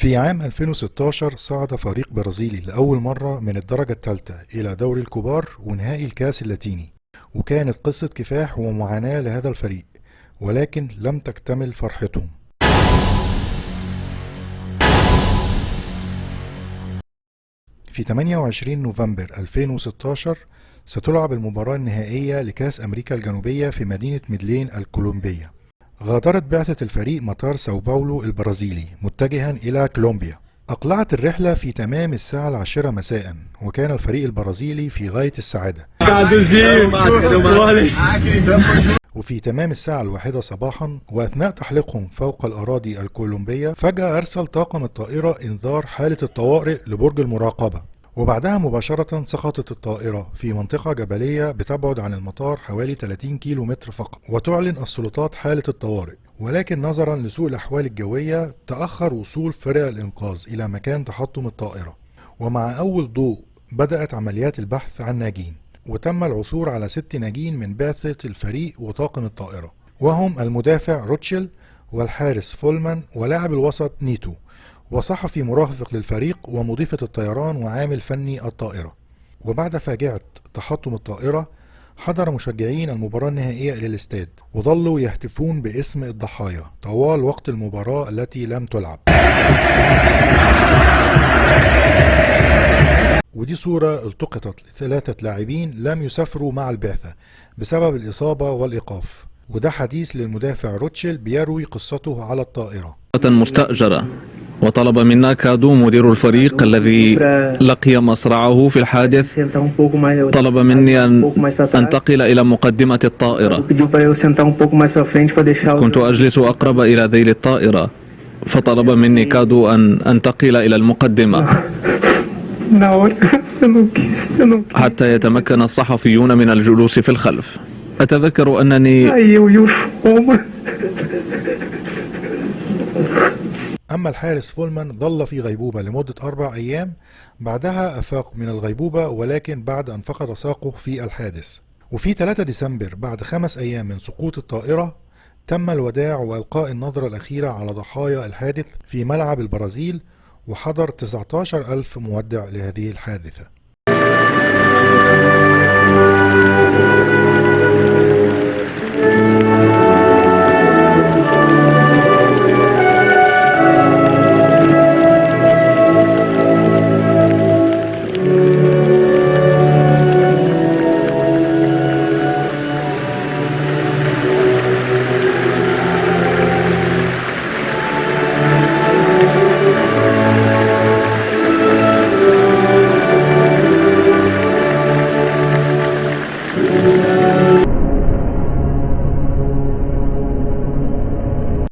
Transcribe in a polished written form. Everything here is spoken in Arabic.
في عام 2016 صعد فريق برازيلي لأول مرة من الدرجة الثالثة إلى دوري الكبار ونهائي الكاس اللاتيني، وكانت قصة كفاح ومعاناة لهذا الفريق، ولكن لم تكتمل فرحتهم. في 28 نوفمبر 2016 ستلعب المباراة النهائية لكأس أمريكا الجنوبية في مدينة ميدلين الكولومبية. غادرت بعثة الفريق مطار ساو باولو البرازيلي متجها إلى كولومبيا. أقلعت الرحلة في تمام الساعة 10 مساء، وكان الفريق البرازيلي في غاية السعادة. وفي تمام الساعة 1 صباحا، وأثناء تحليقهم فوق الأراضي الكولومبية، فجأة أرسل طاقم الطائرة إنذار حالة الطوارئ لبرج المراقبة، وبعدها مباشرة سقطت الطائرة في منطقة جبلية بتبعد عن المطار حوالي 30 كيلو متر فقط، وتعلن السلطات حالة الطوارئ. ولكن نظرا لسوء الأحوال الجوية تأخر وصول فرق الإنقاذ إلى مكان تحطم الطائرة، ومع أول ضوء بدأت عمليات البحث عن ناجين، وتم العثور على 6 ناجين من بعثة الفريق وطاقم الطائرة، وهم المدافع روتشيل والحارس فولمان ولاعب الوسط نيتو وصحفي مرافق للفريق ومضيفة الطيران وعامل فني الطائرة. وبعد فاجعة تحطم الطائرة حضر مشجعين المباراة النهائية إلى الاستاد، وظلوا يهتفون باسم الضحايا طوال وقت المباراة التي لم تلعب. ودي صورة التقطت ل3 لاعبين لم يسافروا مع البعثة بسبب الإصابة والإيقاف، وده حديث للمدافع روتشيل بيروي قصته على الطائرة. مستأجرة، وطلب منا كادو مدير الفريق الذي لقي مصرعه في الحادث، طلب مني أن أنتقل إلى مقدمة الطائرة. كنت أجلس أقرب إلى ذيل الطائرة، فطلب مني كادو أن أنتقل إلى المقدمة حتى يتمكن الصحفيون من الجلوس في الخلف. أتذكر أنني أما الحارس فولمان ظل في غيبوبة لمدة 4 أيام، بعدها أفاق من الغيبوبة ولكن بعد أن فقد ساقه في الحادث. وفي 3 ديسمبر بعد 5 أيام من سقوط الطائرة تم الوداع وإلقاء النظرة الأخيرة على ضحايا الحادث في ملعب البرازيل، وحضر 19,000 مودع لهذه الحادثة.